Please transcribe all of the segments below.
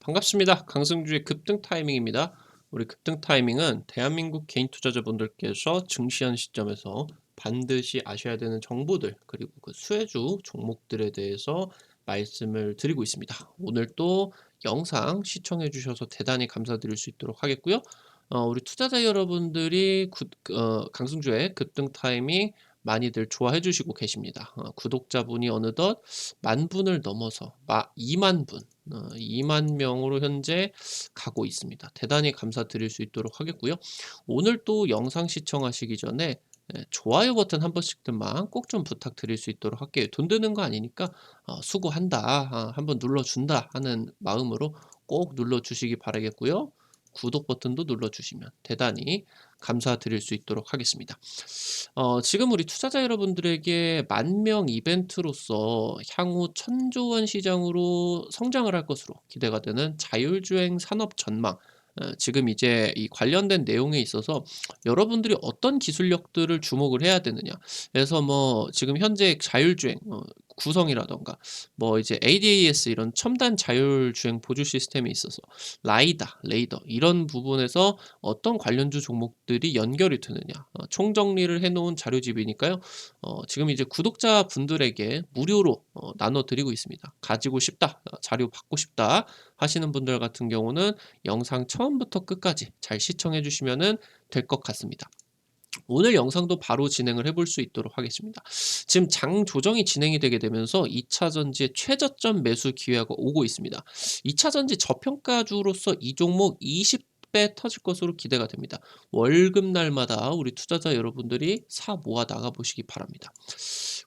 반갑습니다. 강승주의 급등 타이밍입니다. 우리 급등 타이밍은 대한민국 개인 투자자분들께서 증시한 시점에서 반드시 아셔야 되는 정보들, 그리고 그 수혜주 종목들에 대해서 말씀을 드리고 있습니다. 오늘 또 영상 시청해 주셔서 대단히 감사드릴 수 있도록 하겠고요. 우리 투자자 여러분들이 강승주의 급등 타이밍 많이들 좋아해 주시고 계십니다. 구독자분이 어느덧 만 분을 넘어서 2만 분, 2만 명으로 현재 가고 있습니다. 대단히 감사드릴 수 있도록 하겠고요. 오늘 또 영상 시청하시기 전에 좋아요 버튼 한 번씩들만 꼭 좀 부탁드릴 수 있도록 할게요. 돈 드는 거 아니니까 수고한다, 한번 눌러준다 하는 마음으로 꼭 눌러주시기 바라겠고요. 구독 버튼도 눌러주시면 대단히 감사드릴 수 있도록 하겠습니다. 지금 우리 투자자 여러분들에게 만명 이벤트로서 향후 1,000조 원 시장으로 성장을 할 것으로 기대가 되는 자율주행 산업 전망, 지금 이제 이 관련된 내용에 있어서 여러분들이 어떤 기술력들을 주목을 해야 되느냐. 그래서 뭐 지금 현재 자율주행 구성이라던가 뭐 이제 ADAS 이런 첨단 자율주행 보조 시스템에 있어서 라이다, 레이더 이런 부분에서 어떤 관련주 종목들이 연결이 되느냐, 총정리를 해 놓은 자료집이니까요. 지금 이제 구독자분들에게 무료로 나눠 드리고 있습니다. 가지고 싶다, 자료 받고 싶다 하시는 분들 같은 경우는 영상 처음부터 끝까지 잘 시청해 주시면은 될 것 같습니다. 오늘 영상도 바로 진행을 해볼 수 있도록 하겠습니다. 지금 장 조정이 진행이 되게 되면서 2차 전지의 최저점 매수 기회가 오고 있습니다. 2차 전지 저평가주로서 이 종목 20배 터질 것으로 기대가 됩니다. 월급날마다 우리 투자자 여러분들이 사 모아 나가 보시기 바랍니다.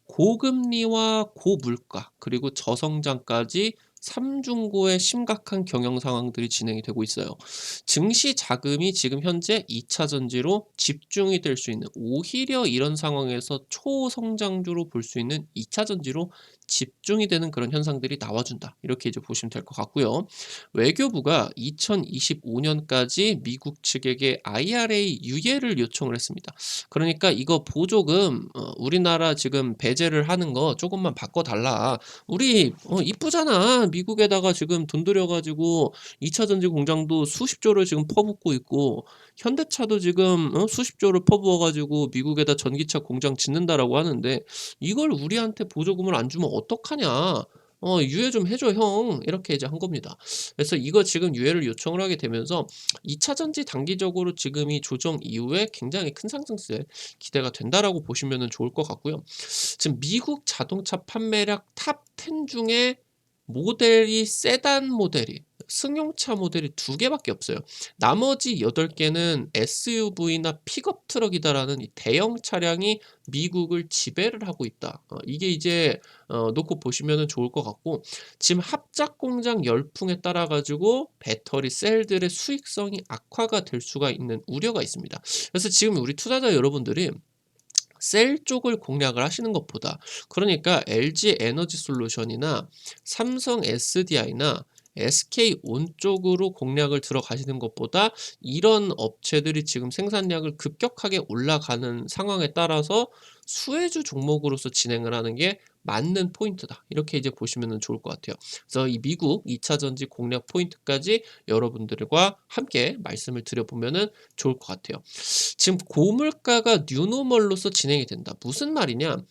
고금리와 고물가 그리고 저성장까지 삼중고의 심각한 경영 상황들이 진행이 되고 있어요. 증시 자금이 지금 현재 2차 전지로 집중이 될 수 있는, 오히려 이런 상황에서 초성장주로 볼 수 있는 2차 전지로 집중이 되는 그런 현상들이 나와준다. 이렇게 이제 보시면 될 것 같고요. 외교부가 2025년까지 미국 측에게 IRA 유예를 요청을 했습니다. 그러니까 이거 보조금 우리나라 지금 배제를 하는 거 조금만 바꿔달라. 우리 이쁘잖아. 미국에다가 지금 돈 들여가지고 2차 전지 공장도 수십 조를 지금 퍼붓고 있고, 현대차도 지금 수십 조를 퍼부어가지고 미국에다 전기차 공장 짓는다라고 하는데, 이걸 우리한테 보조금을 안 주면 어떡하냐. 유예 좀 해줘 형, 이렇게 이제 한 겁니다. 그래서 이거 지금 유예를 요청을 하게 되면서 2차 전지 단기적으로 지금 이 조정 이후에 굉장히 큰 상승세 기대가 된다라고 보시면 좋을 것 같고요. 지금 미국 자동차 판매량 탑 10 중에 모델이 세단 모델이, 승용차 모델이 2개밖에 없어요. 나머지 8개는 SUV나 픽업 트럭이다라는 이 대형 차량이 미국을 지배를 하고 있다. 이게 이제 놓고 보시면 좋을 것 같고, 지금 합작 공장 열풍에 따라 가지고 배터리 셀들의 수익성이 악화가 될 수가 있는 우려가 있습니다. 그래서 지금 우리 투자자 여러분들이 셀 쪽을 공략을 하시는 것보다, 그러니까 LG 에너지 솔루션이나 삼성 SDI나 SK온 쪽으로 공략을 들어가시는 것보다, 이런 업체들이 지금 생산량을 급격하게 올라가는 상황에 따라서 수혜주 종목으로서 진행을 하는 게 맞는 포인트다. 이렇게 이제 보시면 좋을 것 같아요. 그래서 이 미국 2차 전지 공략 포인트까지 여러분들과 함께 말씀을 드려보면 좋을 것 같아요. 지금 고물가가 뉴노멀로서 진행이 된다. 무슨 말이냐?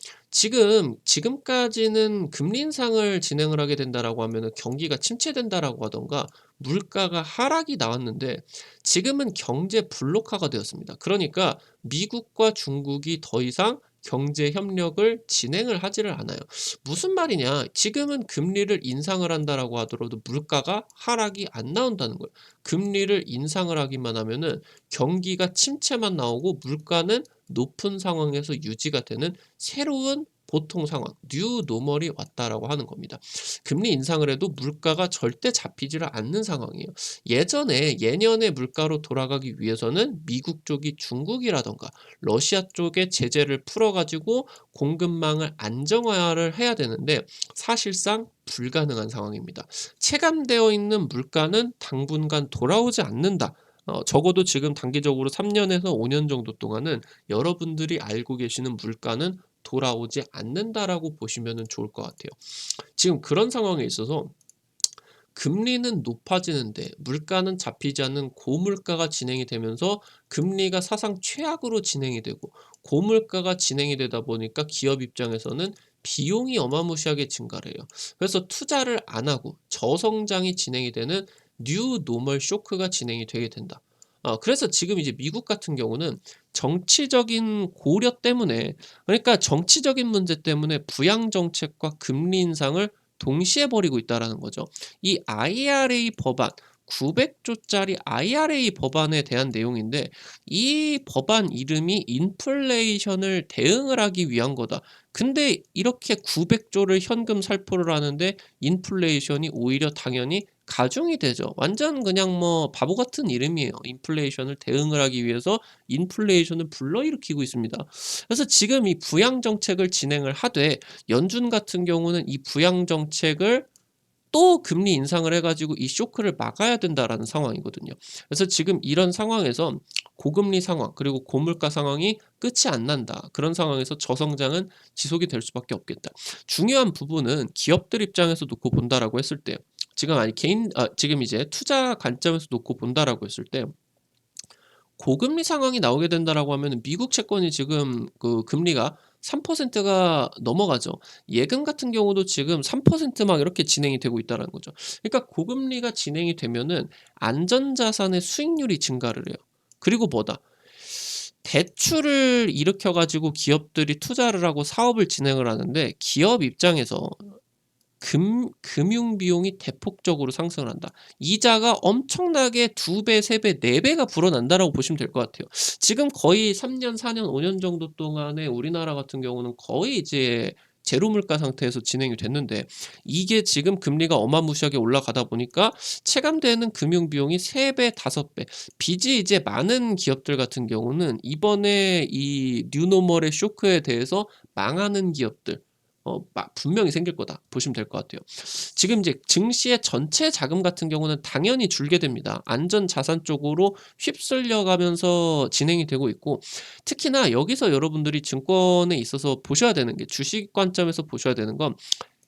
지금까지는 금리 인상을 진행을 하게 된다라고 하면은 경기가 침체된다라고 하던가 물가가 하락이 나왔는데, 지금은 경제 블록화가 되었습니다. 그러니까 미국과 중국이 더 이상 경제 협력을 진행을 하지를 않아요. 무슨 말이냐? 지금은 금리를 인상을 한다라고 하더라도 물가가 하락이 안 나온다는 거예요. 금리를 인상을 하기만 하면은 경기가 침체만 나오고 물가는 높은 상황에서 유지가 되는 새로운 보통 상황, 뉴 노멀이 왔다라고 하는 겁니다. 금리 인상을 해도 물가가 절대 잡히지를 않는 상황이에요. 예년의 물가로 돌아가기 위해서는 미국 쪽이 중국이라던가 러시아 쪽에 제재를 풀어가지고 공급망을 안정화를 해야 되는데, 사실상 불가능한 상황입니다. 체감되어 있는 물가는 당분간 돌아오지 않는다. 적어도 지금 단기적으로 3년에서 5년 정도 동안은 여러분들이 알고 계시는 물가는 돌아오지 않는다라고 보시면 좋을 것 같아요. 지금 그런 상황에 있어서 금리는 높아지는데 물가는 잡히지 않는 고물가가 진행이 되면서 금리가 사상 최악으로 진행이 되고, 고물가가 진행이 되다 보니까 기업 입장에서는 비용이 어마무시하게 증가를 해요. 그래서 투자를 안 하고 저성장이 진행이 되는 뉴 노멀 쇼크가 진행이 되게 된다. 그래서 지금 이제 미국 같은 경우는 정치적인 고려 때문에, 그러니까 정치적인 문제 때문에 부양 정책과 금리 인상을 동시에 벌이고 있다라는 거죠. 이 IRA 법안, 900조짜리 IRA 법안에 대한 내용인데, 이 법안 이름이 인플레이션을 대응을 하기 위한 거다. 근데 이렇게 900조를 현금 살포를 하는데 인플레이션이 오히려 당연히 가중이 되죠. 완전 그냥 뭐 바보 같은 이름이에요. 인플레이션을 대응을 하기 위해서 인플레이션을 불러일으키고 있습니다. 그래서 지금 이 부양 정책을 진행을 하되, 연준 같은 경우는 이 부양 정책을 또 금리 인상을 해가지고 이 쇼크를 막아야 된다라는 상황이거든요. 그래서 지금 이런 상황에서 고금리 상황 그리고 고물가 상황이 끝이 안 난다. 그런 상황에서 저성장은 지속이 될 수밖에 없겠다. 중요한 부분은 기업들 입장에서 놓고 본다라고 했을 때, 지금 이제 투자 관점에서 놓고 본다라고 했을 때, 고금리 상황이 나오게 된다라고 하면 미국 채권이 지금 그 금리가 3%가 넘어가죠. 예금 같은 경우도 지금 3%막 이렇게 진행이 되고 있다는 거죠. 그러니까 고금리가 진행이 되면은 안전자산의 수익률이 증가를 해요. 그리고 뭐다? 대출을 일으켜 가지고 기업들이 투자를 하고 사업을 진행을 하는데, 기업 입장에서 금융 비용이 대폭적으로 상승을 한다. 이자가 엄청나게 2배, 3배, 4배가 불어난다라고 보시면 될 것 같아요. 지금 거의 3년, 4년, 5년 정도 동안에 우리나라 같은 경우는 거의 이제 제로 물가 상태에서 진행이 됐는데, 이게 지금 금리가 어마무시하게 올라가다 보니까 체감되는 금융 비용이 3배, 5배. 빚이 이제 많은 기업들 같은 경우는 이번에 이 뉴노멀의 쇼크에 대해서 망하는 기업들 분명히 생길 거다 보시면 될 것 같아요. 지금 이제 증시의 전체 자금 같은 경우는 당연히 줄게 됩니다. 안전 자산 쪽으로 휩쓸려 가면서 진행이 되고 있고, 특히나 여기서 여러분들이 증권에 있어서 보셔야 되는 게, 주식 관점에서 보셔야 되는 건,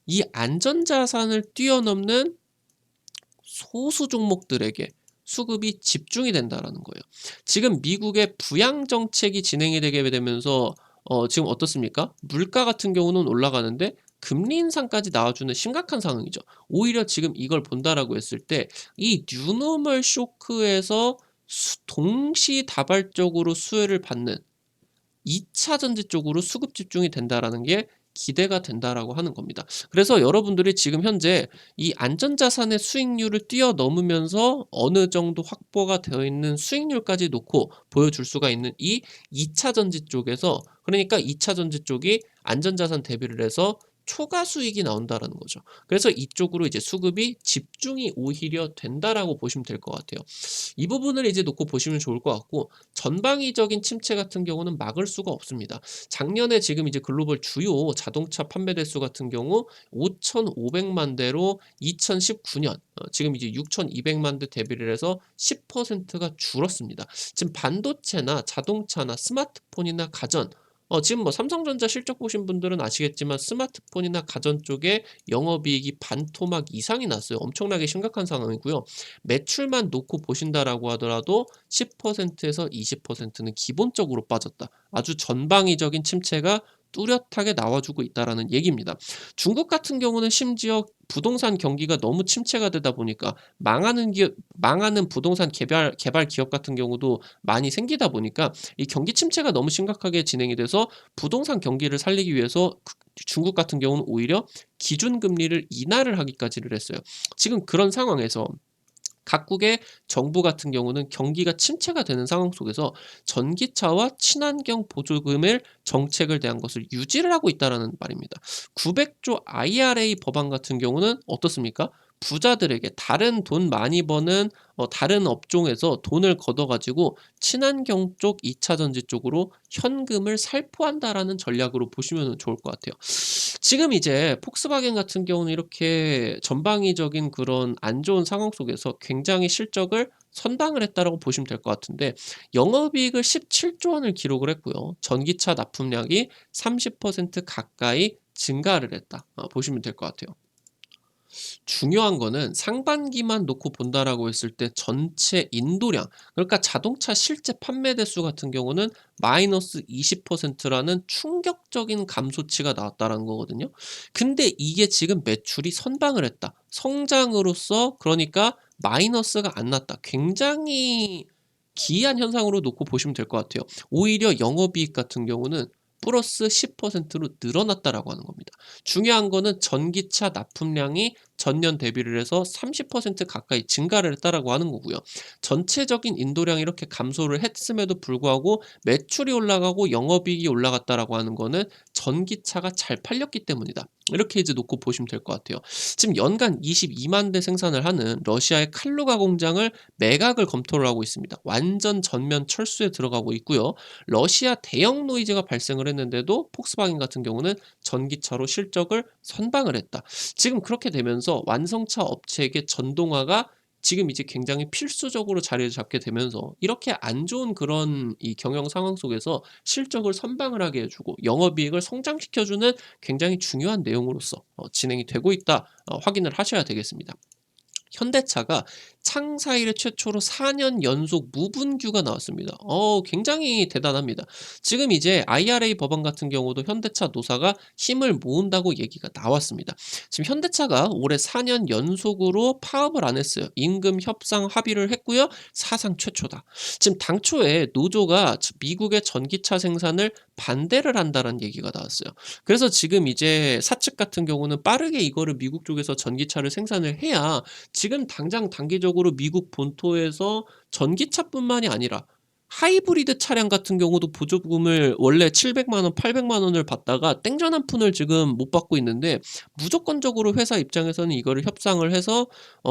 이 안전 자산을 뛰어넘는 소수 종목들에게 수급이 집중이 된다라는 거예요. 지금 미국의 부양 정책이 진행이 되게 되면서 지금 어떻습니까? 물가 같은 경우는 올라가는데 금리 인상까지 나와주는 심각한 상황이죠. 오히려 지금 이걸 본다라고 했을 때 이 뉴노멀 쇼크에서 동시다발적으로 수혜를 받는 2차 전지 쪽으로 수급 집중이 된다라는 게 기대가 된다라고 하는 겁니다. 그래서 여러분들이 지금 현재 이 안전자산의 수익률을 뛰어넘으면서 어느 정도 확보가 되어 있는 수익률까지 놓고 보여줄 수가 있는 이 2차 전지 쪽에서, 그러니까 2차 전지 쪽이 안전자산 대비를 해서 초과 수익이 나온다라는 거죠. 그래서 이쪽으로 이제 수급이 집중이 오히려 된다라고 보시면 될 것 같아요. 이 부분을 이제 놓고 보시면 좋을 것 같고, 전방위적인 침체 같은 경우는 막을 수가 없습니다. 작년에 지금 이제 글로벌 주요 자동차 판매 대수 같은 경우 5,500만 대로 2019년 지금 이제 6,200만 대 대비를 해서 10%가 줄었습니다. 지금 반도체나 자동차나 스마트폰이나 가전, 지금 뭐 삼성전자 실적 보신 분들은 아시겠지만 스마트폰이나 가전 쪽에 영업이익이 반토막 이상이 났어요. 엄청나게 심각한 상황이고요. 매출만 놓고 보신다라고 하더라도 10%에서 20%는 기본적으로 빠졌다. 아주 전방위적인 침체가 뚜렷하게 나와주고 있다라는 얘기입니다. 중국 같은 경우는 심지어 부동산 경기가 너무 침체가 되다 보니까 망하는 부동산 개발 기업 같은 경우도 많이 생기다 보니까 이 경기 침체가 너무 심각하게 진행이 돼서 부동산 경기를 살리기 위해서 중국 같은 경우는 오히려 기준금리를 인하를 하기까지를 했어요. 지금 그런 상황에서 각국의 정부 같은 경우는 경기가 침체가 되는 상황 속에서 전기차와 친환경 보조금을 정책을 대한 것을 유지를 하고 있다라는 말입니다. 900조 IRA 법안 같은 경우는 어떻습니까? 부자들에게, 다른 돈 많이 버는 다른 업종에서 돈을 걷어가지고 친환경 쪽 2차 전지 쪽으로 현금을 살포한다라는 전략으로 보시면 좋을 것 같아요. 지금 이제 폭스바겐 같은 경우는 이렇게 전방위적인 그런 안 좋은 상황 속에서 굉장히 실적을 선방을 했다라고 보시면 될 것 같은데, 영업이익을 17조 원을 기록을 했고요. 전기차 납품량이 30% 가까이 증가를 했다. 보시면 될 것 같아요. 중요한 거는 상반기만 놓고 본다라고 했을 때 전체 인도량, 그러니까 자동차 실제 판매 대수 같은 경우는 마이너스 20%라는 충격적인 감소치가 나왔다라는 거거든요. 근데 이게 지금 매출이 선방을 했다. 성장으로서 그러니까 마이너스가 안 났다. 굉장히 기이한 현상으로 놓고 보시면 될 것 같아요. 오히려 영업이익 같은 경우는 플러스 10%로 늘어났다라고 하는 겁니다. 중요한 거는 전기차 납품량이 전년 대비를 해서 30% 가까이 증가를 했다라고 하는 거고요. 전체적인 인도량이 이렇게 감소를 했음에도 불구하고 매출이 올라가고 영업이익이 올라갔다라고 하는 거는 전기차가 잘 팔렸기 때문이다. 이렇게 이제 놓고 보시면 될 것 같아요. 지금 연간 22만 대 생산을 하는 러시아의 칼루가 공장을 매각을 검토를 하고 있습니다. 완전 전면 철수에 들어가고 있고요. 러시아 대형 노이즈가 발생을 했는데도 폭스바겐 같은 경우는 전기차로 실적을 선방을 했다. 지금 그렇게 되면서 완성차 업체에게 전동화가 지금 이제 굉장히 필수적으로 자리를 잡게 되면서 이렇게 안 좋은 그런 이 경영 상황 속에서 실적을 선방을 하게 해주고 영업이익을 성장시켜주는 굉장히 중요한 내용으로서 진행이 되고 있다, 확인을 하셔야 되겠습니다. 현대차가 창사 이래 최초로 4년 연속 무분규가 나왔습니다. 굉장히 대단합니다. 지금 이제 IRA 법안 같은 경우도 현대차 노사가 힘을 모은다고 얘기가 나왔습니다. 지금 현대차가 올해 4년 연속으로 파업을 안 했어요. 임금 협상 합의를 했고요. 사상 최초다. 지금 당초에 노조가 미국의 전기차 생산을 반대를 한다는 얘기가 나왔어요. 그래서 지금 이제 사측 같은 경우는 빠르게 이거를 미국 쪽에서 전기차를 생산을 해야 지금 당장 단기적으로 미국 본토에서 전기차뿐만이 아니라 하이브리드 차량 같은 경우도 보조금을 원래 700만 원, 800만 원을 받다가 땡전 한 푼을 지금 못 받고 있는데 무조건적으로 회사 입장에서는 이거를 협상을 해서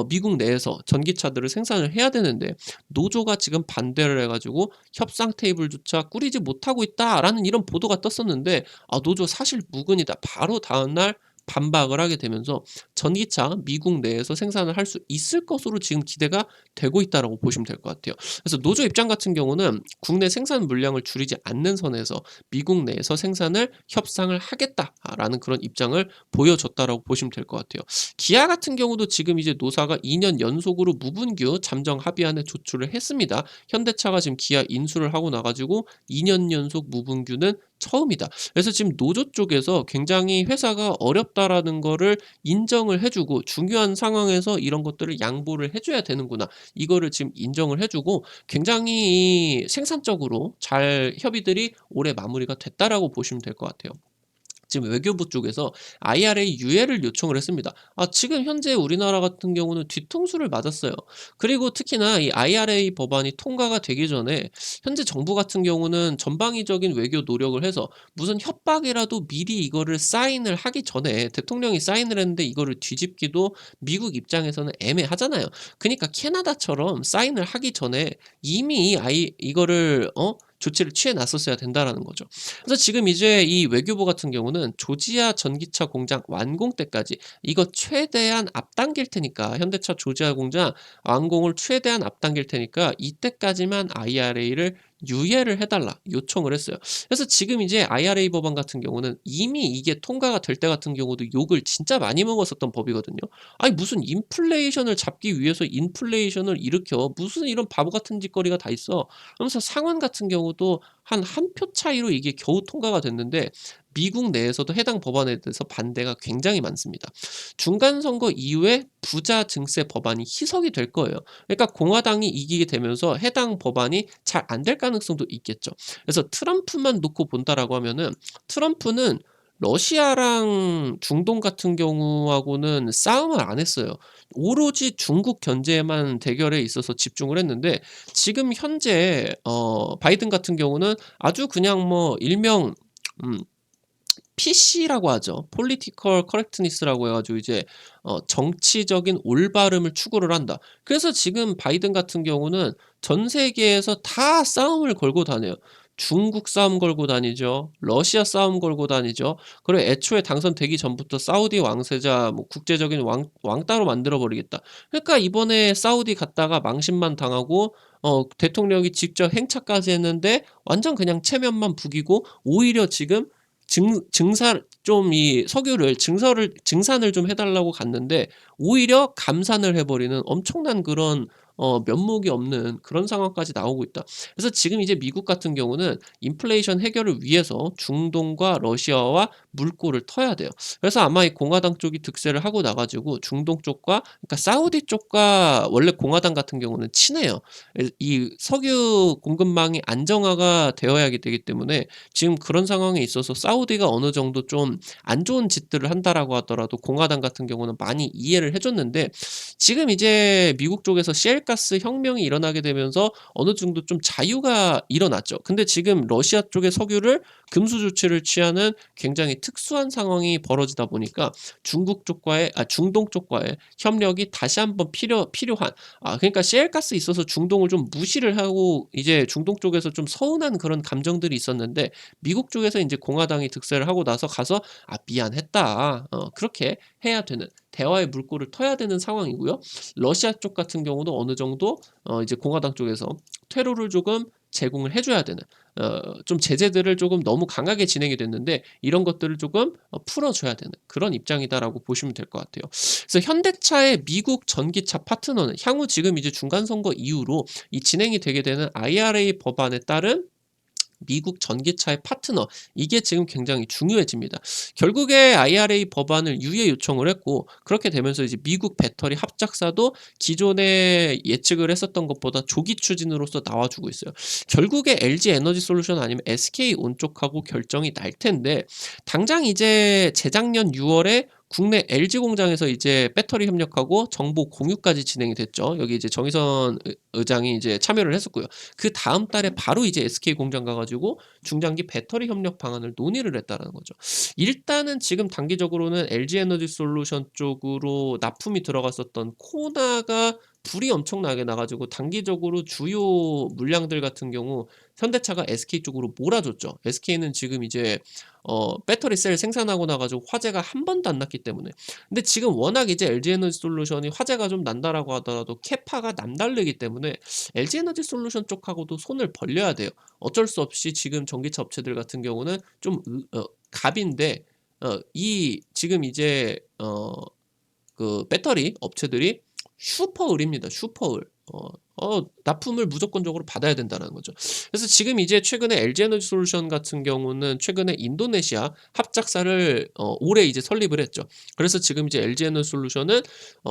미국 내에서 전기차들을 생산을 해야 되는데 노조가 지금 반대를 해가지고 협상 테이블조차 꾸리지 못하고 있다라는 이런 보도가 떴었는데 노조 사실 무근이다. 바로 다음날 반박을 하게 되면서 전기차 미국 내에서 생산을 할 수 있을 것으로 지금 기대가 되고 있다라고 보시면 될 것 같아요. 그래서 노조 입장 같은 경우는 국내 생산 물량을 줄이지 않는 선에서 미국 내에서 생산을 협상을 하겠다라는 그런 입장을 보여줬다라고 보시면 될 것 같아요. 기아 같은 경우도 지금 이제 노사가 2년 연속으로 무분규 잠정 합의안에 조출을 했습니다. 현대차가 지금 기아 인수를 하고 나가지고 2년 연속 무분규는 처음이다. 그래서 지금 노조 쪽에서 굉장히 회사가 어렵다라는 거를 인정을 해주고 중요한 상황에서 이런 것들을 양보를 해줘야 되는구나. 이거를 지금 인정을 해주고 굉장히 생산적으로 잘 협의들이 올해 마무리가 됐다라고 보시면 될 것 같아요. 지금 외교부 쪽에서 IRA 유예를 요청을 했습니다. 지금 현재 우리나라 같은 경우는 뒤통수를 맞았어요. 그리고 특히나 이 IRA 법안이 통과가 되기 전에 현재 정부 같은 경우는 전방위적인 외교 노력을 해서 무슨 협박이라도 미리 이거를 사인을 하기 전에 대통령이 사인을 했는데 이거를 뒤집기도 미국 입장에서는 애매하잖아요. 그러니까 캐나다처럼 사인을 하기 전에 이미 이거를 조치를 취해 놨었어야 된다라는 거죠. 그래서 지금 이제 이 외교부 같은 경우는 조지아 전기차 공장 완공 때까지 이거 최대한 앞당길 테니까 현대차 조지아 공장 완공을 최대한 앞당길 테니까 이때까지만 IRA를 유예를 해달라 요청을 했어요. 그래서 지금 이제 IRA 법안 같은 경우는 이미 이게 통과가 될 때 같은 경우도 욕을 진짜 많이 먹었었던 법이거든요. 아니 무슨 인플레이션을 잡기 위해서 인플레이션을 일으켜 무슨 이런 바보 같은 짓거리가 다 있어. 그러면서 상원 같은 경우도 한 표 차이로 이게 겨우 통과가 됐는데 미국 내에서도 해당 법안에 대해서 반대가 굉장히 많습니다. 중간 선거 이후에 부자 증세 법안이 희석이 될 거예요. 그러니까 공화당이 이기게 되면서 해당 법안이 잘 안 될 가능성도 있겠죠. 그래서 트럼프만 놓고 본다라고 하면은 트럼프는 러시아랑 중동 같은 경우하고는 싸움을 안 했어요. 오로지 중국 견제에만 대결에 있어서 집중을 했는데 지금 현재 바이든 같은 경우는 아주 그냥 뭐 일명 음 PC라고 하죠. Political Correctness라고 해가지고 이제 정치적인 올바름을 추구를 한다. 그래서 지금 바이든 같은 경우는 전 세계에서 다 싸움을 걸고 다녀요. 중국 싸움 걸고 다니죠. 러시아 싸움 걸고 다니죠. 그리고 애초에 당선되기 전부터 사우디 왕세자 뭐 국제적인 왕따로 만들어 버리겠다. 그러니까 이번에 사우디 갔다가 망신만 당하고 대통령이 직접 행차까지 했는데 완전 그냥 체면만 부기고 오히려 지금 증사 좀 이 석유를 증산을 좀 해 달라고 갔는데 오히려 감산을 해 버리는 엄청난 그런 면목이 없는 그런 상황까지 나오고 있다. 그래서 지금 이제 미국 같은 경우는 인플레이션 해결을 위해서 중동과 러시아와 물꼬를 터야 돼요. 그래서 아마 이 공화당 쪽이 득세를 하고 나 가지고 중동 쪽과, 그러니까 사우디 쪽과 원래 공화당 같은 경우는 친해요. 이 석유 공급망이 안정화가 되어야 되기 때문에 지금 그런 상황에 있어서 사우디가 어느 정도 좀 안 좋은 짓들을 한다라고 하더라도 공화당 같은 경우는 많이 이해를 해 줬는데, 지금 이제 미국 쪽에서 시엘가스 혁명이 일어나게 되면서 어느 정도 좀 자유가 일어났죠. 근데 지금 러시아 쪽의 석유를 금수 조치를 취하는 굉장히 특수한 상황이 벌어지다 보니까 중동 쪽과의 협력이 다시 한번 필요한, 그러니까 시엘가스 있어서 중동을 좀 무시를 하고 이제 중동 쪽에서 좀 서운한 그런 감정들이 있었는데, 미국 쪽에서 인제 공화당이 득세를 하고 나서 가서 미안했다." 그렇게 해야 되는, 대화의 물꼬를 터야 되는 상황이고요. 러시아 쪽 같은 경우도 어느 정도 이제 공화당 쪽에서 퇴로를 조금 제공을 해 줘야 되는, 좀 제재들을 조금 너무 강하게 진행이 됐는데 이런 것들을 조금 풀어 줘야 되는 그런 입장이다라고 보시면 될 것 같아요. 그래서 현대차의 미국 전기차 파트너는 향후 지금 이제 중간 선거 이후로 이 진행이 되게 되는 IRA 법안에 따른 미국 전기차의 파트너, 이게 지금 굉장히 중요해집니다. 결국에 IRA 법안을 유예 요청을 했고, 그렇게 되면서 이제 미국 배터리 합작사도 기존에 예측을 했었던 것보다 조기 추진으로서 나와주고 있어요. 결국에 LG 에너지 솔루션 아니면 SK온 쪽하고 결정이 날 텐데, 당장 이제 재작년 6월에 국내 LG 공장에서 이제 배터리 협력하고 정보 공유까지 진행이 됐죠. 여기 이제 정의선 의장이 이제 참여를 했었고요. 그다음 달에 바로 이제 SK 공장 가 가지고 중장기 배터리 협력 방안을 논의를 했다라는 거죠. 일단은 지금 단기적으로는 LG 에너지 솔루션 쪽으로 납품이 들어갔었던 코나가 불이 엄청나게 나 가지고 단기적으로 주요 물량들 같은 경우 현대차가 SK 쪽으로 몰아줬죠. SK는 지금 이제 배터리 셀 생산하고 나 가지고 화재가 한 번도 안 났기 때문에. 근데 지금 워낙 이제 LG 에너지 솔루션이 화재가 좀 난다라고 하더라도 캐파가 남다르기 때문에 LG 에너지 솔루션 쪽하고도 손을 벌려야 돼요. 어쩔 수 없이 지금 전기차 업체들 같은 경우는 좀 갑인데, 이 지금 이제 그 배터리 업체들이 슈퍼을입니다. 슈퍼을. 납품을 무조건적으로 받아야 된다는 거죠. 그래서 지금 이제 최근에 LG 에너지 솔루션 같은 경우는 최근에 인도네시아 합작사를 올해 이제 설립을 했죠. 그래서 지금 이제 LG 에너지 솔루션은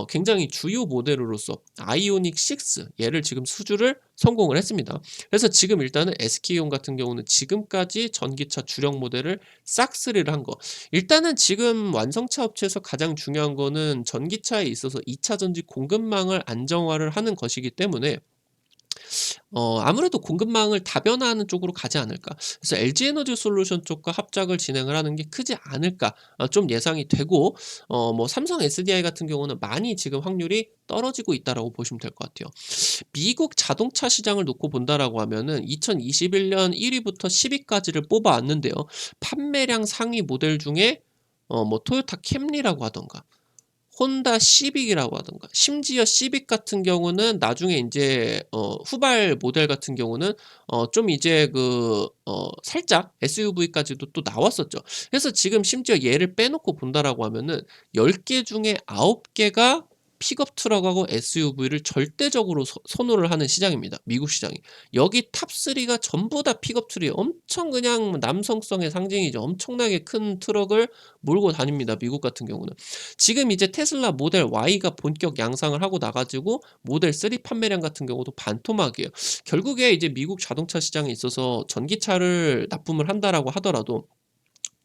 굉장히 주요 모델으로서 아이오닉 6 얘를 지금 수주를 성공을 했습니다. 그래서 지금 일단은 SK온 같은 경우는 지금까지 전기차 주력 모델을 싹 수리를 한 거. 일단은 지금 완성차 업체에서 가장 중요한 거는 전기차에 있어서 2차 전지 공급망을 안정화를 하는 것이기 때문에 아무래도 공급망을 다변화하는 쪽으로 가지 않을까. 그래서 LG 에너지 솔루션 쪽과 합작을 진행을 하는 게 크지 않을까 좀 예상이 되고, 뭐 삼성 SDI 같은 경우는 많이 지금 확률이 떨어지고 있다라고 보시면 될 것 같아요. 미국 자동차 시장을 놓고 본다라고 하면은 2021년 1 위부터 10 위까지를 뽑아 왔는데요. 판매량 상위 모델 중에 뭐 토요타 캠리라고 하던가 혼다 시빅이라고 하던가, 심지어 시빅 같은 경우는 나중에 인제 후발 모델 같은 경우는 좀 이제 살짝 SUV까지도 또 나왔었죠. 그래서 지금 심지어 얘를 빼놓고 본다라고 하면은 10개 중에 9 개가 픽업 트럭하고 SUV를 절대적으로 선호를 하는 시장입니다, 미국 시장이. 여기 탑3가 전부 다 픽업 트럭이 엄청 그냥 남성성의 상징이죠. 엄청나게 큰 트럭을 몰고 다닙니다, 미국 같은 경우는. 지금 이제 테슬라 모델 Y가 본격 양상을 하고 나 가지고 모델 3 판매량 같은 경우도 반토막이에요. 결국에 이제 미국 자동차 시장에 있어서 전기차를 납품을 한다라고 하더라도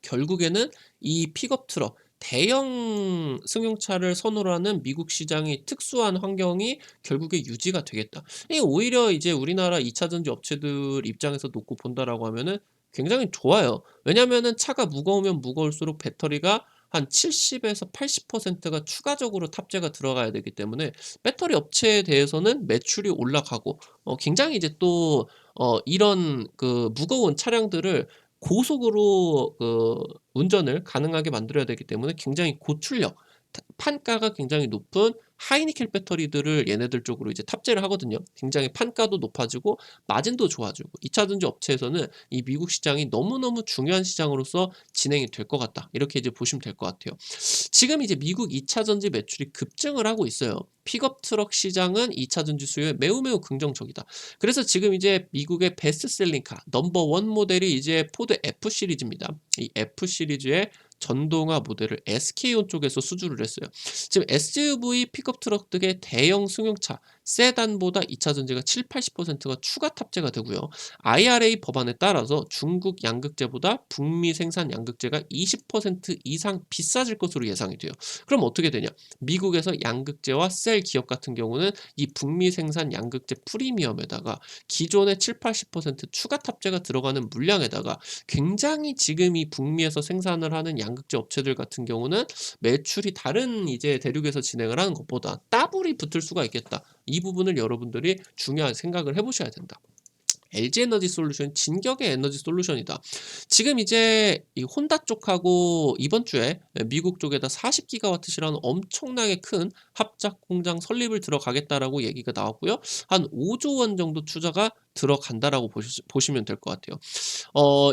결국에는 이 픽업 트럭, 대형 승용차를 선호를 하는 미국 시장의 특수한 환경이 결국에 유지가 되겠다. 이 오히려 이제 우리나라 2차 전지 업체들 입장에서 놓고 본다라고 하면은 굉장히 좋아요. 왜냐면은 차가 무거우면 무거울수록 배터리가 한 70에서 80%가 추가적으로 탑재가 들어가야 되기 때문에 배터리 업체에 대해서는 매출이 올라가고, 굉장히 이제 또 이런 무거운 차량들을 고속으로 운전을 가능하게 만들어야 되기 때문에 굉장히 고출력, 판가가 굉장히 높은 하이니켈 배터리들을 얘네들 쪽으로 이제 탑재를 하거든요. 굉장히 판가도 높아지고 마진도 좋아지고 2차 전지 업체에서는 이 미국 시장이 너무너무 중요한 시장으로서 진행이 될 것 같다. 이렇게 이제 보시면 될 것 같아요. 지금 이제 미국 2차 전지 매출이 급증을 하고 있어요. 픽업 트럭 시장은 2차 전지 수요에 매우 매우 긍정적이다. 그래서 지금 이제 미국의 베스트셀링카 넘버 원 모델이 이제 포드 F 시리즈입니다. 이 F 시리즈의 전동화 모델을 SK온 쪽에서 수주를 했어요. 지금 SUV 픽업 트럭 등의 대형 승용차 세단보다 2차 전지가 7, 80%가 추가 탑재가 되고요. IRA 법안에 따라서 중국 양극재보다 북미 생산 양극재가 20% 이상 비싸질 것으로 예상이 돼요. 그럼 어떻게 되냐? 미국에서 양극재와 셀 기업 같은 경우는 이 북미 생산 양극재 프리미엄에다가 기존의 7, 80% 추가 탑재가 들어가는 물량에다가 굉장히 지금 이 북미에서 생산을 하는 양극재 업체들 같은 경우는 매출이 다른 이제 대륙에서 진행을 하는 것보다 따블이 붙을 수가 있겠다. 이 부분을 여러분들이 중요한 생각을 해보셔야 된다. LG에너지 솔루션 진격의 에너지 솔루션이다. 지금 이제 이 혼다 쪽하고 이번 주에 미국 쪽에다 40기가와트시라는 엄청나게 큰 합작 공장 설립을 들어가겠다라고 얘기가 나왔고요. 한 5조 원 정도 투자가 들어간다라고 보시면 될 것 같아요.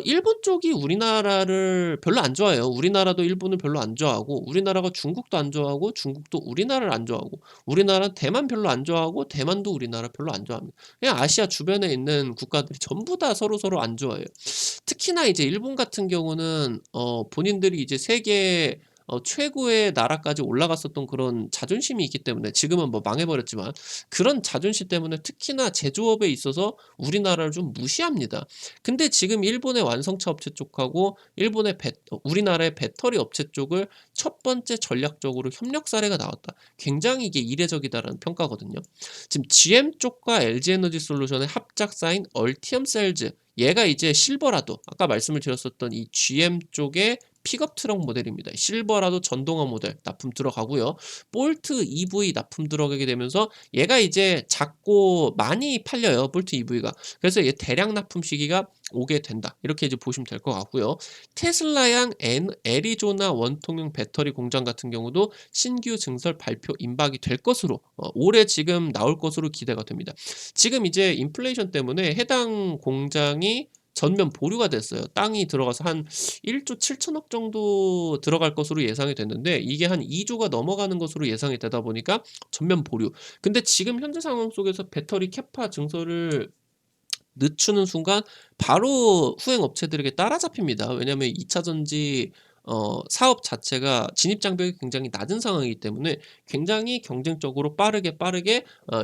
일본 쪽이 우리나라를 별로 안 좋아해요. 우리나라도 일본을 별로 안 좋아하고, 우리나라가 중국도 안 좋아하고, 중국도 우리나라를 안 좋아하고, 우리나라는 대만 별로 안 좋아하고, 대만도 우리나라 별로 안 좋아합니다. 그냥 아시아 주변에 있는 국가들이 전부 다 서로서로 안 좋아해요. 특히나 이제 일본 같은 경우는 본인들이 이제 세계 최고의 나라까지 올라갔었던 그런 자존심이 있기 때문에 지금은 뭐 망해버렸지만 그런 자존심 때문에 특히나 제조업에 있어서 우리나라를 좀 무시합니다. 근데 지금 일본의 완성차 업체 쪽하고 우리나라의 배터리 업체 쪽을 첫 번째 전략적으로 협력 사례가 나왔다. 굉장히 이게 이례적이다라는 평가거든요. 지금 GM 쪽과 LG에너지 솔루션의 합작사인 얼티엄 셀즈, 얘가 이제 실버라도 아까 말씀을 드렸었던 이 GM 쪽의 픽업 트럭 모델입니다. 실버라도 전동화 모델 납품 들어가고요. 볼트 EV 납품 들어가게 되면서 얘가 이제 작고 많이 팔려요. 볼트 EV가. 그래서 얘 대량 납품 시기가 오게 된다. 이렇게 이제 보시면 될 것 같고요. 테슬라양 애리조나 원통형 배터리 공장 같은 경우도 신규 증설 발표 임박이 될 것으로 올해 지금 나올 것으로 기대가 됩니다. 지금 이제 인플레이션 때문에 해당 공장이 전면 보류가 됐어요. 땅이 들어가서 한 1조 7천억 정도 들어갈 것으로 예상이 됐는데 이게 한 2조가 넘어가는 것으로 예상이 되다 보니까 전면 보류. 근데 지금 현재 상황 속에서 배터리 캐파 증설을 늦추는 순간 바로 후행 업체들에게 따라잡힙니다. 왜냐하면 2차 전지 사업 자체가 진입 장벽이 굉장히 낮은 상황이기 때문에 굉장히 경쟁적으로 빠르게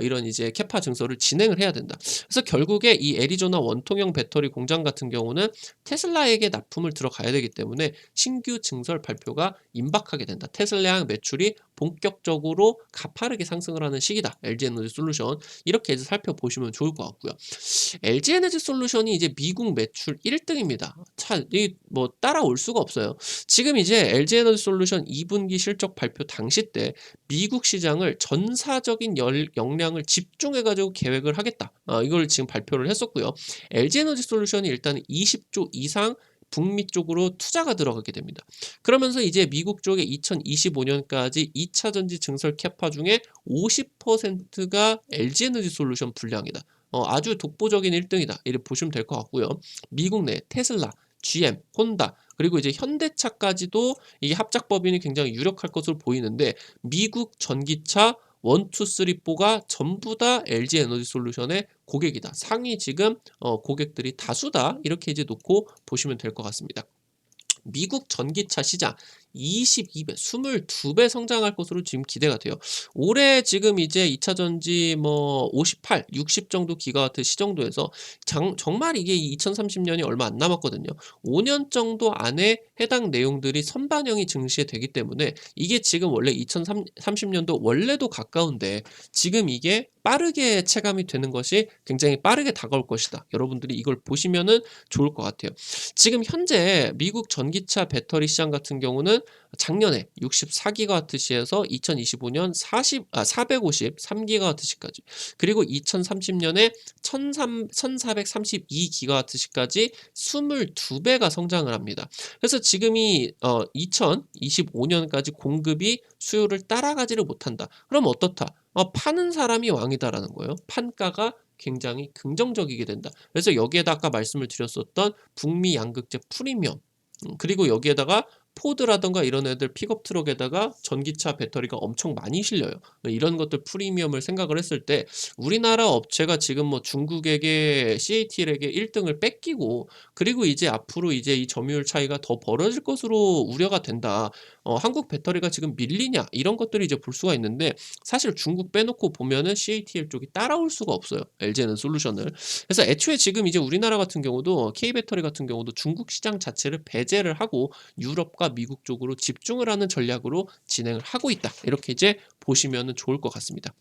이런 이제 캐파 증설을 진행을 해야 된다. 그래서 결국에 이 애리조나 원통형 배터리 공장 같은 경우는 테슬라에게 납품을 들어가야 되기 때문에 신규 증설 발표가 임박하게 된다. 테슬라양 매출이 본격적으로 가파르게 상승을 하는 시기다. LG에너지 솔루션 이렇게 이제 살펴보시면 좋을 것 같고요. LG에너지 솔루션이 이제 미국 매출 1등입니다. 뭐 따라올 수가 없어요. 지금 이제 LG에너지 솔루션 2분기 실적 발표 당시 때 미국 시장을 전사적인 역량을 집중해 가지고 계획을 하겠다. 이걸 지금 발표를 했었고요. LG에너지 솔루션이 일단 20조 이상 북미 쪽으로 투자가 들어가게 됩니다. 그러면서 이제 미국 쪽에 2025년까지 2차 전지 증설 캐파 중에 50%가 LG에너지 솔루션 분량이다. 아주 독보적인 1등이다. 이렇게 보시면 될 것 같고요. 미국 내 테슬라, GM, 혼다, 그리고 이제 현대차까지도 이 합작 법인이 굉장히 유력할 것으로 보이는데 미국 전기차 1, 2, 3, 4가 전부 다 LG에너지 솔루션의 고객이다. 상위 지금 고객들이 다수다. 이렇게 이제 놓고 보시면 될 것 같습니다. 미국 전기차 시장 22배, 22배 성장할 것으로 지금 기대가 돼요. 올해 지금 이제 2차 전지 뭐 58, 60 정도 기가와트 시정도에서 정말 이게 2030년이 얼마 안 남았거든요. 5년 정도 안에 해당 내용들이 선반영이 증시에 되기 때문에 이게 지금 원래 2030년도 원래도 가까운데 지금 이게 빠르게 체감이 되는 것이 굉장히 빠르게 다가올 것이다. 여러분들이 이걸 보시면은 좋을 것 같아요. 지금 현재 미국 전기차 배터리 시장 같은 경우는 경우는 작년에 64GWh에서 2025년 453GWh까지, 그리고 2030년에 1432GWh까지 22배가 성장을 합니다. 그래서 지금이 2025년까지 공급이 수요를 따라가지를 못한다. 그럼 어떻다? 파는 사람이 왕이다라는 거예요. 판가가 굉장히 긍정적이게 된다. 그래서 여기에다 아까 말씀을 드렸었던 북미 양극재 프리미엄, 그리고 여기에다가 포드라던가 이런 애들 픽업 트럭에다가 전기차 배터리가 엄청 많이 실려요. 이런 것들 프리미엄을 생각을 했을 때 우리나라 업체가 지금 뭐 중국에게 CATL에게 1등을 뺏기고, 그리고 이제 앞으로 이제 이 점유율 차이가 더 벌어질 것으로 우려가 된다. 한국 배터리가 지금 밀리냐, 이런 것들이 이제 볼 수가 있는데, 사실 중국 빼놓고 보면은 CATL 쪽이 따라올 수가 없어요. LG에는 솔루션을. 그래서 애초에 지금 이제 우리나라 같은 경우도 K배터리 같은 경우도 중국 시장 자체를 배제를 하고 유럽과 미국 쪽으로 집중을 하는 전략으로 진행을 하고 있다. 이렇게 이제 보시면 좋을 것 같습니다.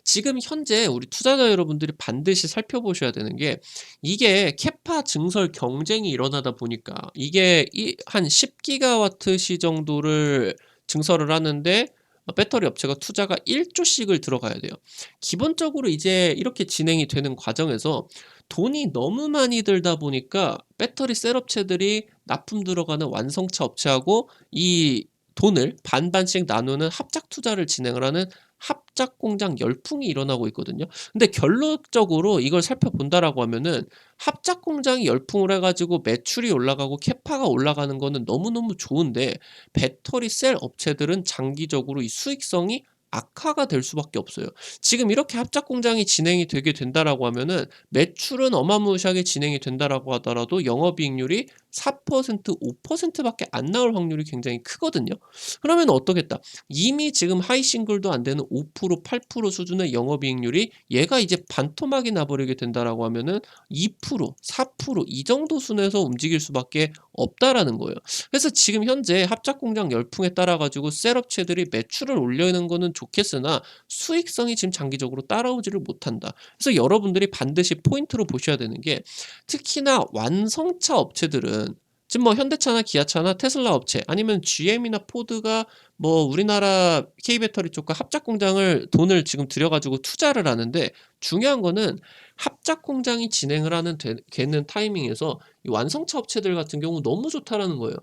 지금 현재 우리 투자자 여러분들이 반드시 살펴보셔야 되는 게, 이게 캐파 증설 경쟁이 일어나다 보니까 이게 한 10GWh 정도를 증설을 하는데 배터리 업체가 투자가 1조씩을 들어가야 돼요. 기본적으로 이제 이렇게 진행이 되는 과정에서 돈이 너무 많이 들다 보니까 배터리 셀 업체들이 납품 들어가는 완성차 업체하고 이 돈을 반반씩 나누는 합작 투자를 진행을 하는 합작 공장 열풍이 일어나고 있거든요. 근데 결론적으로 이걸 살펴본다라고 하면은 합작 공장이 열풍을 해가지고 매출이 올라가고 캐파가 올라가는 거는 너무너무 좋은데, 배터리 셀 업체들은 장기적으로 이 수익성이 악화가 될 수밖에 없어요. 지금 이렇게 합작 공장이 진행이 되게 된다라고 하면은 매출은 어마무시하게 진행이 된다라고 하더라도 영업이익률이 4%, 5%밖에 안 나올 확률이 굉장히 크거든요. 그러면 어떻겠다? 이미 지금 하이 싱글도 안 되는 5%, 8% 수준의 영업이익률이 얘가 이제 반토막이 나버리게 된다라고 하면은 2%, 4%이 정도 순에서 움직일 수밖에 없다라는 거예요. 그래서 지금 현재 합작 공장 열풍에 따라 가지고 셀업체들이 매출을 올리는 거는 좋겠으나 수익성이 지금 장기적으로 따라오지를 못한다. 그래서 여러분들이 반드시 포인트로 보셔야 되는 게, 특히나 완성차 업체들은 지금 뭐 현대차나 기아차나 테슬라 업체, 아니면 GM이나 포드가 뭐 우리나라 K배터리 쪽과 합작 공장을 돈을 지금 들여가지고 투자를 하는데, 중요한 거는 합작 공장이 진행을 하는 되는 타이밍에서 이 완성차 업체들 같은 경우 너무 좋다라는 거예요.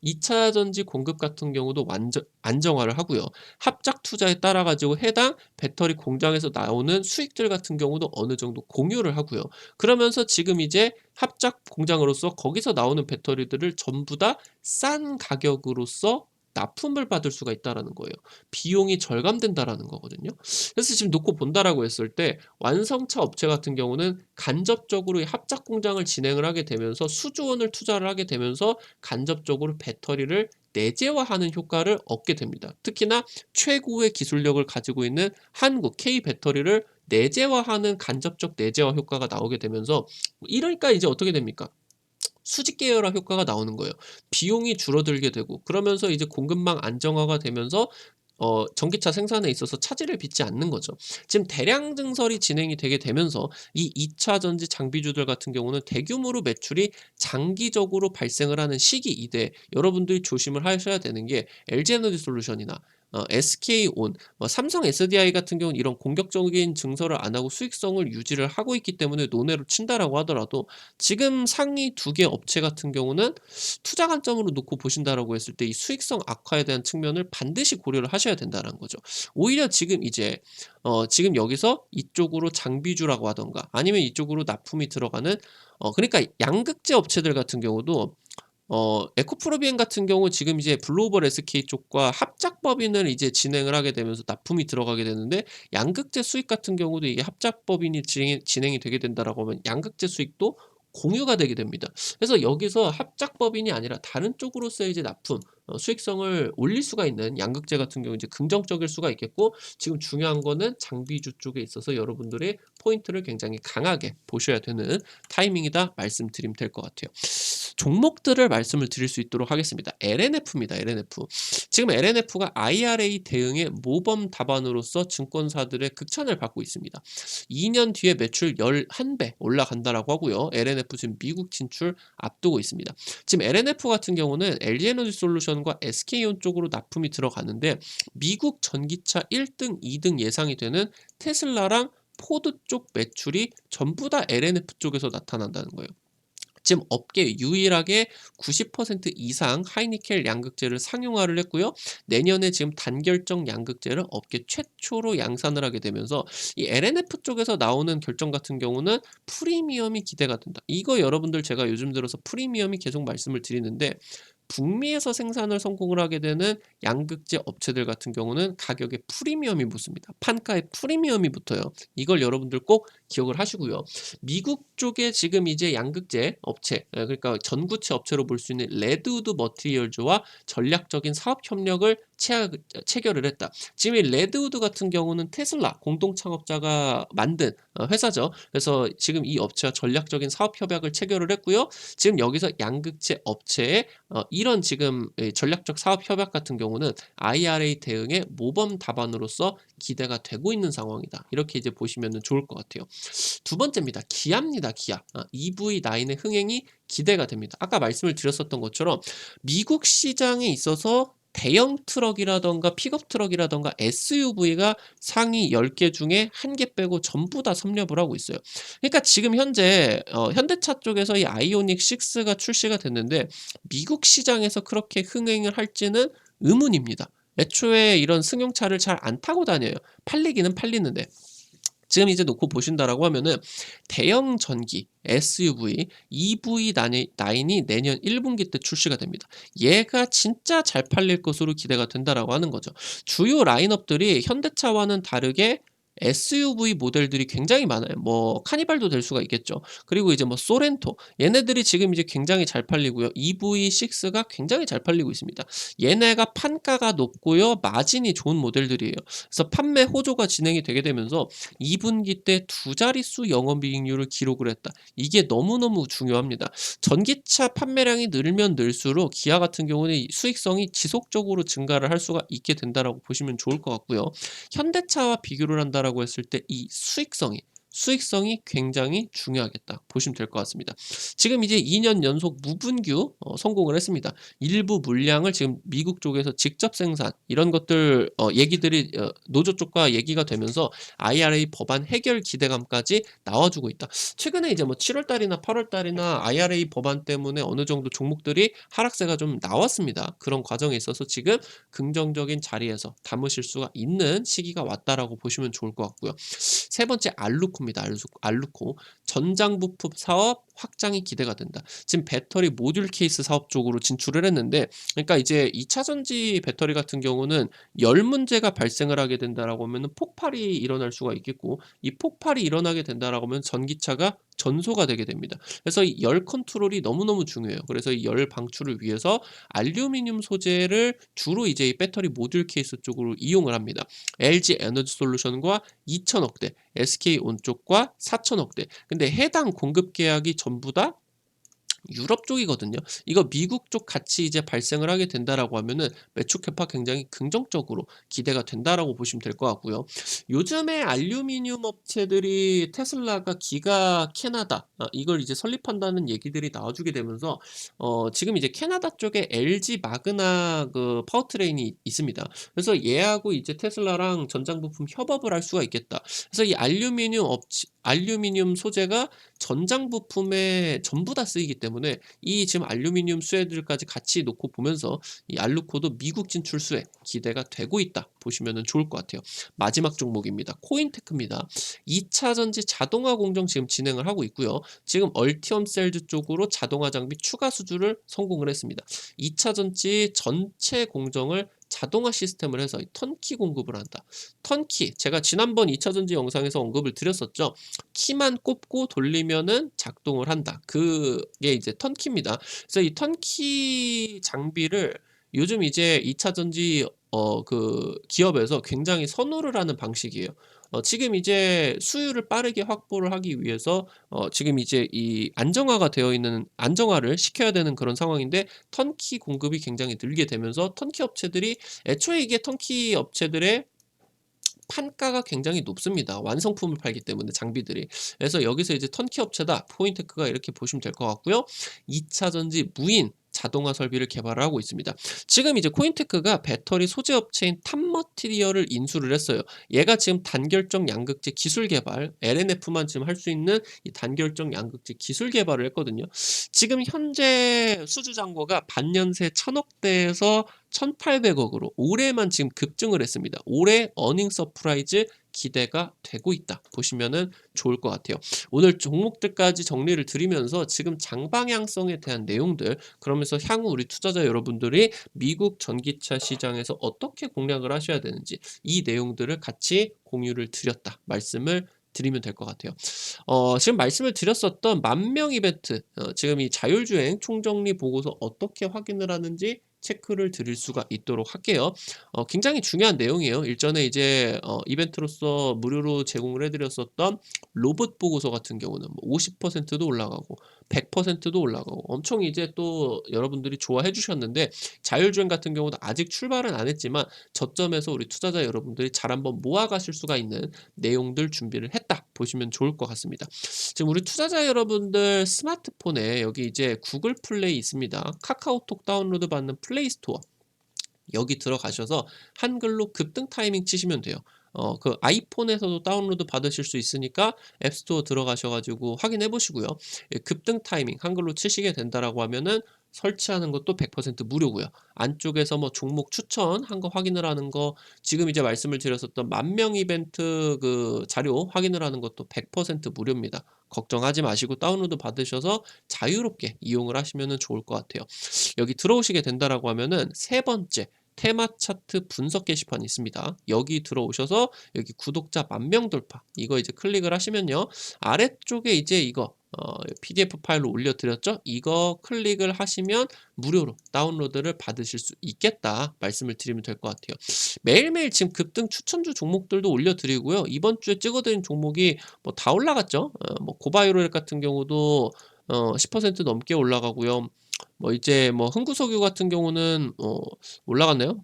2차 전지 공급 같은 경우도 완전 안정화를 하고요. 합작 투자에 따라 가지고 해당 배터리 공장에서 나오는 수익들 같은 경우도 어느 정도 공유를 하고요. 그러면서 지금 이제 합작 공장으로서 거기서 나오는 배터리들을 전부 다 싼 가격으로서 납품을 받을 수가 있다라는 거예요. 비용이 절감된다라는 거거든요. 그래서 지금 놓고 본다라고 했을 때 완성차 업체 같은 경우는 간접적으로 이 합작 공장을 진행을 하게 되면서 수조원을 투자를 하게 되면서 간접적으로 배터리를 내재화하는 효과를 얻게 됩니다. 특히나 최고의 기술력을 가지고 있는 한국 K 배터리를 내재화하는 간접적 내재화 효과가 나오게 되면서, 이러니까 이제 어떻게 됩니까? 수직 계열화 효과가 나오는 거예요. 비용이 줄어들게 되고, 그러면서 이제 공급망 안정화가 되면서 전기차 생산에 있어서 차질을 빚지 않는 거죠. 지금 대량 증설이 진행이 되게 되면서 이 2차 전지 장비주들 같은 경우는 대규모로 매출이 장기적으로 발생을 하는 시기이되, 여러분들이 조심을 하셔야 되는 게 LG에너지 솔루션이나 SK온, 삼성 SDI 같은 경우는 이런 공격적인 증설을 안 하고 수익성을 유지를 하고 있기 때문에 논외로 친다라고 하더라도, 지금 상위 두 개 업체 같은 경우는 투자 관점으로 놓고 보신다라고 했을 때 이 수익성 악화에 대한 측면을 반드시 고려를 하셔야 된다는 거죠. 오히려 지금 이제 지금 여기서 이쪽으로 장비주라고 하던가 아니면 이쪽으로 납품이 들어가는 그러니까 양극재 업체들 같은 경우도 에코프로비엔 같은 경우 지금 이제 블루오벌 SK 쪽과 합작 법인을 이제 진행을 하게 되면서 납품이 들어가게 되는데, 양극재 수익 같은 경우도 이게 합작 법인이 진행이 되게 된다라고 하면 양극재 수익도 공유가 되게 됩니다. 그래서 여기서 합작 법인이 아니라 다른 쪽으로서의 이제 납품, 수익성을 올릴 수가 있는 양극재 같은 경우 이제 긍정적일 수가 있겠고, 지금 중요한 거는 장비주 쪽에 있어서 여러분들이 포인트를 굉장히 강하게 보셔야 되는 타이밍이다 말씀드리면 될 것 같아요. 종목들을 말씀을 드릴 수 있도록 하겠습니다. LNF입니다. LNF. 지금 LNF가 IRA 대응의 모범 답안으로서 증권사들의 극찬을 받고 있습니다. 2년 뒤에 매출 11배 올라간다라고 하고요. LNF 지금 미국 진출 앞두고 있습니다. 지금 LNF 같은 경우는 LG에너지 솔루션을 엔더솔루션과 SK온 쪽으로 납품이 들어가는데 미국 전기차 1등, 2등 예상이 되는 테슬라랑 포드 쪽 매출이 전부 다 LNF 쪽에서 나타난다는 거예요. 지금 업계 유일하게 90% 이상 하이니켈 양극재를 상용화를 했고요. 내년에 지금 단결정 양극재를 업계 최초로 양산을 하게 되면서 이 LNF 쪽에서 나오는 결정 같은 경우는 프리미엄이 기대가 된다. 이거 여러분들 제가 요즘 들어서 프리미엄이 계속 말씀을 드리는데 북미에서 생산을 성공을 하게 되는 양극재 업체들 같은 경우는 가격에 프리미엄이 붙습니다. 판가에 프리미엄이 붙어요. 이걸 여러분들 꼭 기억을 하시고요. 미국 쪽에 지금 이제 양극재 업체, 그러니까 전구체 업체로 볼 수 있는 레드우드 머티리얼즈와 전략적인 사업 협력을 체결을 했다. 지금 이 레드우드 같은 경우는 테슬라 공동 창업자가 만든 회사죠. 그래서 지금 이 업체와 전략적인 사업 협약을 체결을 했고요. 지금 여기서 양극재 업체의 이런 지금 전략적 사업 협약 같은 경우는 IRA 대응의 모범 답안으로서 기대가 되고 있는 상황이다. 이렇게 이제 보시면 좋을 것 같아요. 두 번째입니다. 기아입니다. 기아. EV9의 흥행이 기대가 됩니다. 아까 말씀을 드렸었던 것처럼 미국 시장에 있어서 대형 트럭이라던가 픽업 트럭이라던가 SUV가 상위 10개 중에 1개 빼고 전부 다 섭렵을 하고 있어요. 그러니까 지금 현재 현대차 쪽에서 이 아이오닉 6가 출시가 됐는데 미국 시장에서 그렇게 흥행을 할지는 의문입니다. 애초에 이런 승용차를 잘 안 타고 다녀요. 팔리기는 팔리는데. 지금 이제 놓고 보신다라고 하면은 대형 전기 SUV EV9이 내년 1분기 때 출시가 됩니다. 얘가 진짜 잘 팔릴 것으로 기대가 된다라고 하는 거죠. 주요 라인업들이 현대차와는 다르게 SUV 모델들이 굉장히 많아요. 뭐 카니발도 될 수가 있겠죠. 그리고 이제 뭐 소렌토 얘네들이 지금 이제 굉장히 잘 팔리고요. EV6가 굉장히 잘 팔리고 있습니다. 얘네가 판가가 높고요. 마진이 좋은 모델들이에요. 그래서 판매 호조가 진행이 되게 되면서 2분기 때 두 자릿수 영업이익률을 기록을 했다. 이게 너무너무 중요합니다. 전기차 판매량이 늘면 늘수록 기아 같은 경우는 수익성이 지속적으로 증가를 할 수가 있게 된다라고 보시면 좋을 것 같고요. 현대차와 비교를 한다라고 했을 때 이 수익성이 굉장히 중요하겠다 보시면 될 것 같습니다. 지금 이제 2년 연속 무분규 성공을 했습니다. 일부 물량을 지금 미국 쪽에서 직접 생산 이런 것들 얘기들이 노조 쪽과 얘기가 되면서 IRA 법안 해결 기대감까지 나와주고 있다. 최근에 이제 뭐 7월 달이나 8월 달이나 IRA 법안 때문에 어느 정도 종목들이 하락세가 좀 나왔습니다. 그런 과정에 있어서 지금 긍정적인 자리에서 담으실 수가 있는 시기가 왔다라고 보시면 좋을 것 같고요. 세 번째 알루코입니다. 알루코 전장 부품 사업 확장이 기대가 된다. 지금 배터리 모듈 케이스 사업 쪽으로 진출을 했는데, 그러니까 이제 2차 전지 배터리 같은 경우는 열 문제가 발생을 하게 된다라고 하면 폭발이 일어날 수가 있겠고, 이 폭발이 일어나게 된다라고 하면 전기차가 전소가 되게 됩니다. 그래서 이 열 컨트롤이 너무너무 중요해요. 그래서 이 열 방출을 위해서 알루미늄 소재를 주로 이제 이 배터리 모듈 케이스 쪽으로 이용을 합니다. LG 에너지 솔루션과 2천억대, SK온 쪽과 4천억대. 근데 해당 공급 계약이 전부 다 유럽 쪽이거든요. 이거 미국 쪽 같이 이제 발생을 하게 된다라고 하면은 매출 캐파 굉장히 긍정적으로 기대가 된다라고 보시면 될 것 같고요. 요즘에 알루미늄 업체들이 테슬라가 기가 캐나다 이걸 이제 설립한다는 얘기들이 나와주게 되면서 지금 이제 캐나다 쪽에 LG 마그나 그 파워트레인이 있습니다. 그래서 얘하고 이제 테슬라랑 전장 부품 협업을 할 수가 있겠다. 그래서 이 알루미늄 소재가 전장 부품에 전부 다 쓰이기 때문에 이 지금 알루미늄 수혜들까지 같이 놓고 보면서 이 알루코도 미국 진출 수혜 기대가 되고 있다 보시면 좋을 것 같아요. 마지막 종목입니다. 코인테크입니다. 2차 전지 자동화 공정 지금 진행을 하고 있고요. 지금 얼티엄 셀즈 쪽으로 자동화 장비 추가 수주를 성공을 했습니다. 2차 전지 전체 공정을 자동화 시스템을 해서 턴키 공급을 한다. 턴키 제가 지난번 2차 전지 영상에서 언급을 드렸었죠. 키만 꼽고 돌리면은 작동을 한다. 그게 이제 턴키입니다. 그래서 이 턴키 장비를 요즘 이제 2차 전지 그 기업에서 굉장히 선호를 하는 방식이에요. 지금 이제 수요를 빠르게 확보를 하기 위해서 지금 이제 이 안정화를 시켜야 되는 그런 상황인데 턴키 공급이 굉장히 늘게 되면서 턴키 업체들이 애초에 이게 턴키 업체들의 판가가 굉장히 높습니다. 완성품을 팔기 때문에 장비들이. 그래서 여기서 이제 턴키 업체다. 포인테크가 이렇게 보시면 될 것 같고요. 2차 전지 무인 자동화 설비를 개발을 하고 있습니다. 지금 이제 코인테크가 배터리 소재 업체인 탑머티리얼을 인수를 했어요. 얘가 지금 단결적 양극재 기술 개발, LNF만 지금 할 수 있는 이 단결적 양극재 기술 개발을 했거든요. 지금 현재 수주 잔고가 반년새 1,000억대에서 1,800억으로 올해만 지금 급증을 했습니다. 올해 어닝 서프라이즈 기대가 되고 있다 보시면은 좋을 것 같아요. 오늘 종목들까지 정리를 드리면서 지금 장방향성에 대한 내용들, 그러면서 향후 우리 투자자 여러분들이 미국 전기차 시장에서 어떻게 공략을 하셔야 되는지 이 내용들을 같이 공유를 드렸다 말씀을 드리면 될 것 같아요. 지금 말씀을 드렸었던 10,000명 이벤트, 지금 이 자율주행 총정리 보고서 어떻게 확인을 하는지 체크를 드릴 수가 있도록 할게요. 굉장히 중요한 내용이에요. 일전에 이제 이벤트로서 무료로 제공을 해드렸었던 로봇 보고서 같은 경우는 뭐 50%도 올라가고 100%도 올라가고 엄청 이제 또 여러분들이 좋아해 주셨는데, 자율주행 같은 경우도 아직 출발은 안 했지만 저점에서 우리 투자자 여러분들이 잘 한번 모아 가실 수가 있는 내용들 준비를 했다 보시면 좋을 것 같습니다. 지금 우리 투자자 여러분들 스마트폰에 여기 이제 구글 플레이 있습니다. 카카오톡 다운로드 받는 플레이 스토어, 여기 들어가셔서 한글로 급등 타이밍 치시면 돼요. 그 아이폰에서도 다운로드 받으실 수 있으니까 앱스토어 들어가셔 가지고 확인해 보시고요. 예, 급등 타이밍 한글로 치시게 된다라고 하면은 설치하는 것도 100% 무료고요. 안쪽에서 뭐 종목 추천한 거 확인을 하는 거, 지금 이제 말씀을 드렸었던 10,000명 이벤트 그 자료 확인을 하는 것도 100% 무료입니다. 걱정하지 마시고 다운로드 받으셔서 자유롭게 이용을 하시면 좋을 것 같아요. 여기 들어오시게 된다라고 하면은 세 번째 테마 차트 분석 게시판이 있습니다. 여기 들어오셔서 여기 구독자 10,000명 돌파, 이거 이제 클릭을 하시면요, 아래쪽에 이제 이거 PDF 파일로 올려드렸죠? 이거 클릭을 하시면 무료로 다운로드를 받으실 수 있겠다 말씀을 드리면 될 것 같아요. 매일매일 지금 급등 추천주 종목들도 올려드리고요. 이번 주에 찍어드린 종목이 뭐 다 올라갔죠? 뭐 고바이오렉 같은 경우도 10% 넘게 올라가고요. 뭐 이제 뭐 흥구석유 같은 경우는 올라갔나요?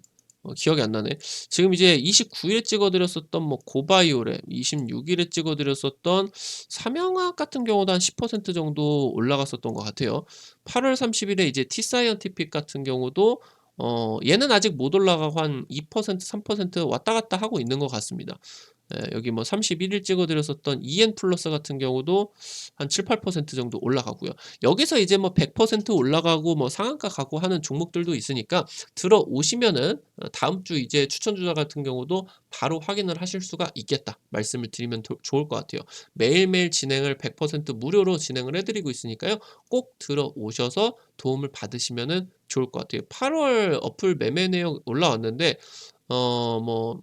기억이 안 나네. 지금 이제 29일에 찍어드렸었던 뭐 고바이오랩, 26일에 찍어드렸었던 삼영학 같은 경우도 한 10% 정도 올라갔었던 것 같아요. 8월 30일에 이제 T사이언티픽 같은 경우도 얘는 아직 못 올라가고 한 2%, 3% 왔다 갔다 하고 있는 것 같습니다. 예, 여기 뭐 31일 찍어드렸었던 EN 플러스 같은 경우도 한 7, 8% 정도 올라가고요. 여기서 이제 뭐 100% 올라가고 뭐 상한가 가고 하는 종목들도 있으니까 들어오시면은 다음 주 이제 추천주자 같은 경우도 바로 확인을 하실 수가 있겠다 말씀을 드리면 좋을 것 같아요. 매일매일 진행을 100% 무료로 진행을 해드리고 있으니까요. 꼭 들어오셔서 도움을 받으시면은 좋을 것 같아요. 8월 어플 매매 내역 올라왔는데 뭐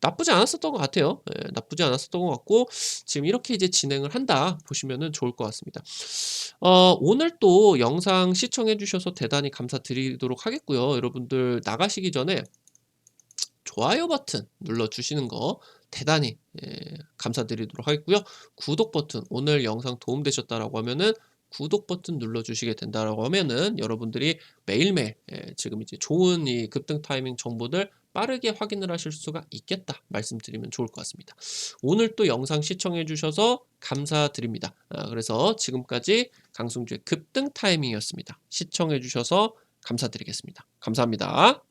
나쁘지 않았었던 것 같아요. 예, 나쁘지 않았었던 것 같고 지금 이렇게 이제 진행을 한다 보시면은 좋을 것 같습니다. 오늘 또 영상 시청해 주셔서 대단히 감사드리도록 하겠고요. 여러분들 나가시기 전에 좋아요 버튼 눌러 주시는 거 대단히 감사드리도록 하겠고요. 구독 버튼, 오늘 영상 도움되셨다라고 하면은 구독 버튼 눌러 주시게 된다라고 하면은 여러분들이 매일매일 지금 이제 좋은 이 급등 타이밍 정보들 빠르게 확인을 하실 수가 있겠다 말씀드리면 좋을 것 같습니다. 오늘 또 영상 시청해 주셔서 감사드립니다. 그래서 지금까지 강승주의 급등 타이밍이었습니다. 시청해 주셔서 감사드리겠습니다. 감사합니다.